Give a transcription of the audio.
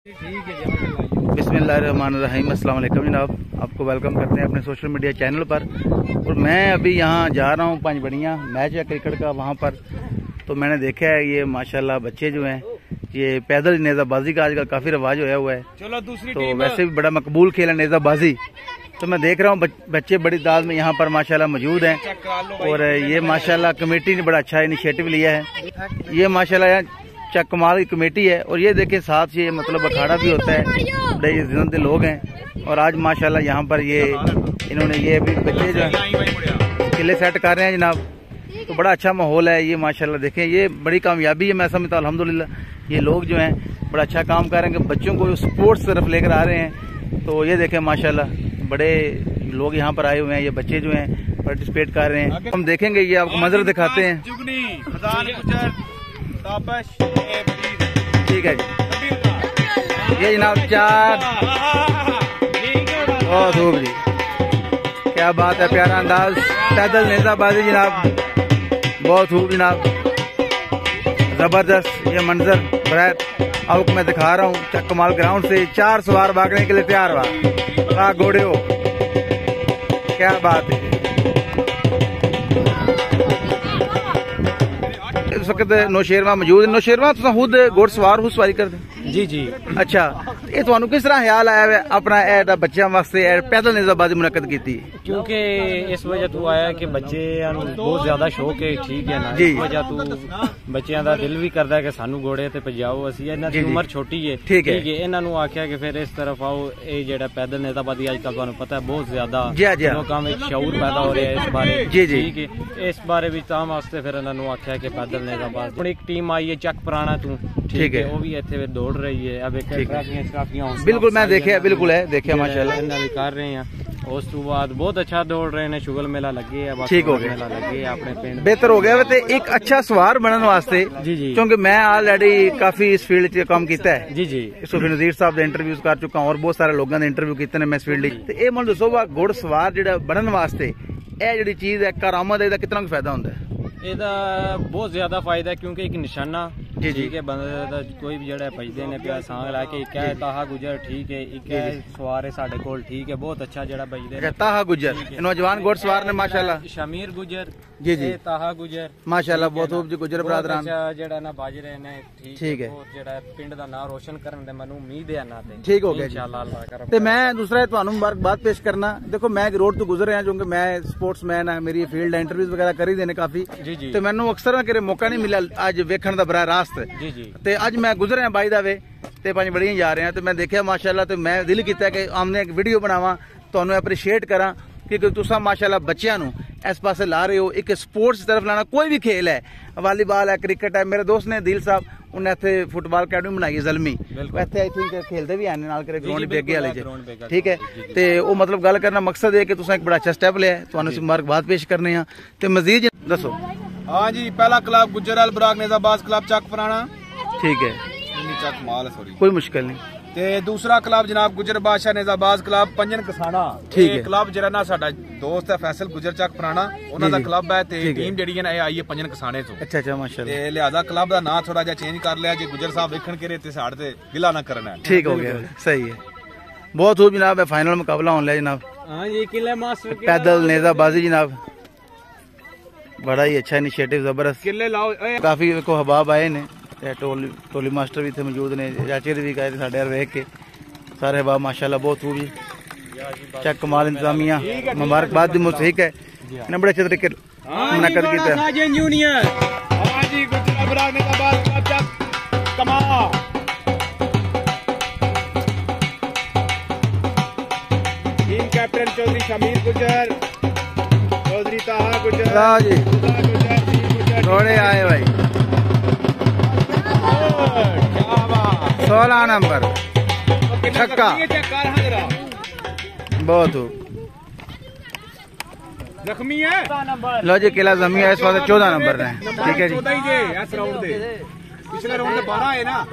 बिस्मिल्लाहिर्रहमानिर्रहीम। अस्सलाम वालेकुम जनाब, आपको वेलकम करते हैं अपने सोशल मीडिया चैनल पर। और मैं अभी यहाँ जा रहा हूँ पंचबड़ियाँ, मैच है क्रिकेट का वहाँ पर। तो मैंने देखा है ये माशाल्लाह बच्चे जो हैं ये पैदल नेज़ाबाजी का आजकल काफ़ी रवाज होया हुआ है। चलो दूसरी तो वैसे भी बड़ा मकबूल खेल है नेज़ाबाजी। तो मैं देख रहा हूँ बच्चे बड़ी तादाद में यहाँ पर माशाल्लाह मौजूद हैं। और ये माशाल्लाह कमेटी ने बड़ा अच्छा इनिशिएटिव लिया है। ये माशाल्लाह चक कमाल की कमेटी है। और ये देखे साथ ये मतलब अखाड़ा भी होता है, बड़े इज्जत लोग हैं। और आज माशाल्लाह यहाँ पर ये इन्होंने ये अभी बच्चे जो है किले सेट कर रहे हैं जनाब। तो बड़ा अच्छा माहौल है ये माशाल्लाह। देखें ये बड़ी कामयाबी है, मैं समझता हूं अल्हम्दुलिल्लाह ये लोग जो हैं बड़ा अच्छा काम कर रहे हैं कि बच्चों को स्पोर्ट्स तरफ लेकर आ रहे हैं। तो ये देखें माशाल्लाह बड़े लोग यहाँ पर आए हुए हैं, ये बच्चे जो हैं पार्टिसिपेट कर रहे हैं। हम देखेंगे, ये आपको मंजर दिखाते हैं। ठीक है जी, ये जनाब चार बहुत खूब जी, क्या बात है, प्यारा अंदाज, पैदल नेज़ाबाजी जनाब, बहुत खूब जनाब, जबरदस्त ये मंजर। बरैर आपको मैं दिखा रहा हूँ चक कमाल ग्राउंड से। चार सवार भागने के लिए तैयार हुआ, घोड़े हो, क्या बात है। इस वक्त नौशेरवा मौजूद है। नौशेरवा तुम खुद घुड़सवार हो, सवारी करते? जी जी। अच्छा, ये तुहानू किस तरह ख्याल आया है अपना बच्चों वास्ते पैदल नेज़ाबाजी मुनक्कद की? क्योंकि इस वजह तो आया कि बच्चे बहुत ज्यादा शौक है, ठीक है ना, इस वजह तो बच्चों का दिल भी करता है कि सानू घोड़े ते भजाओ। असी इन्हां दी उम्र छोटी है, ठीक है, इन्हां नू आख्या कि फिर इस तरफ आओ। ये जेड़ा पैदल नेज़ाबाजी आजकल तुहानू पता है बहुत ज्यादा लोकां विच शऊर पैदा हो रहा है इस बारे, ठीक है। इस बारे भी तां वास्ते फिर इन्हां नू आख्या कि पैदल नेज़ाबाजी। हुण एक टीम आई है चक पुराना तू, ठीक है, वो भी इत्थे दौड़ रही है। अब एक बिल्कुल मैं देखा, बिल्कुल है देखा माशाल्लाह, इन्हां भी कर रहे हैं। उस तो बाद बहुत अच्छा दौड़ रहे हैं, शुगल मेला लगे है, ठीक हो गया, मेला लगे अपने पिंड बेहतर हो गया। ते एक अच्छा सवार बनने वास्ते जी जी, क्योंकि मैं ऑलरेडी काफी इस फील्ड च काम किया है। जी जी, सूफी नज़ीर साहब के इंटरव्यूज कर चुका हूं और बहुत सारे लोगों के इंटरव्यू किए मैं इस फील्ड च। ये मैं दसो वा घुड़ सवार जो बनने वास्ते ये जिहड़ी चीज है करामत है, कितना फायदा होता है? ਇਹਦਾ बहुत ज्यादा फायदा है क्योंकि एक निशाना जी ठीक है बंदे दा कोई भी जड़ा भजदे ने पिया सांग ला के एक है ताहा गुजर, ठीक है, एक है सवार है साडे कोल, ठीक है, बहुत अच्छा जड़ा भजदे ने। ताहा गुजर नौजवान घोड़ सवार ने माशाल्लाह, शमीर गुजर जी जी, ताहा गुजर माशाल्लाह बहुत खूब जी, गुजर बरादरान जड़ा ना बाज रहे ने, ठीक है, बहुत जड़ा पिंड दा नाम रोशन करन दे मनु उम्मीद है ना ते ठीक हो गया इंशाल्लाह अल्लाह करम। ते मैं दूसरा तुहानू मुबारकबाद पेश करना। देखो मैं रोड तो गुजर रहा क्योंकि मैं स्पोर्ट्समैन है, मेरी फील्ड इंटरव्यूज वगैरह करी देने काफी, तो मैनू अक्सर ना किरे मौका नहीं मिला अज वेखण दा बराह रास्त। ते अज मैं गुजर रहा बाई दा वे ते पंचबड़ियां जा रहे हैं। तो मैं देखा माशाल्लाह, तो मैं दिल किया कि आमने एक वीडियो बनावा, तुहानू अप्रीशिएट करा क्योंकि तुसा माशाल्लाह बच्चों नू इस पासे ला रहे हो। एक स्पोर्ट्स तरफ लाना, कोई भी खेल है, वालीबॉल है, क्रिकेट है। मेरे दोस्त ने दिल साहब उन्हें इत्थे फुटबॉल अकैडमी बनाई है जलमी, इत्थे आई थिंक खेलते भी हैं नाल करे ग्राउंड भी अगे वाले च, ठीक है। ते वो मतलब गल करना मकसद है कि तुसा एक बड़ा अच्छा स्टेप लिया है, तुहानू मुबारकबाद पेश करने हैं। ते मजीद दसो। हाँ जी, पहला क्लब गुजरल बुराक नेज़ाबाज क्लब चक पुराना, ठीक है, चक माल सॉरी, कोई मुश्किल नहीं। ते दूसरा क्लब जनाब गुजर बादशाह नेज़ाबाज क्लब पंजन कसाना, ठीक है। क्लब जरा ना साडा दोस्त है फैसल गुजर चक पुराना, उन्हां दा क्लब है ते टीम जेडी है ना आई है पंजन कसाने तो। अच्छा अच्छा माशाल्लाह, ते लिहाजा क्लब दा नाम थोड़ा जा चेंज कर लिया जे गुजर साहब वेखण के ते साड ते गिला ना करना है, ठीक हो गया, सही है। बहुत खूब जनाब, फाइनल मुकाबला होने लगा जनाब। हां ये किले मास्टर पैदल नेज़ाबाजी जनाब, बड़ा ही अच्छा इनिशिएटिव, जबरदस्त। किले लाओ काफी को हबाब आए ने, टोली मास्टर भी इतने मौजूद ने, चाचे भी गए साढ़े यार वेख के सारे हबाब माशाल्लाह बहुत खूब जी। चक कमाल इंतजामिया मुबारकबाद दी मुस्तहिक है, इन्हें बड़े अच्छे तरीके मुनक्कद किया। टीम कैप्टन चौधरी शमीर गुजर, चौधरी ताहा गुजर, घोड़े आए भाई, 16 नंबर छक्का, बहुत जख्मी है। लो जी किला जमी है इस वक्त 14 नंबर है, ठीक है जी। पिछले राउंड 12 है ना।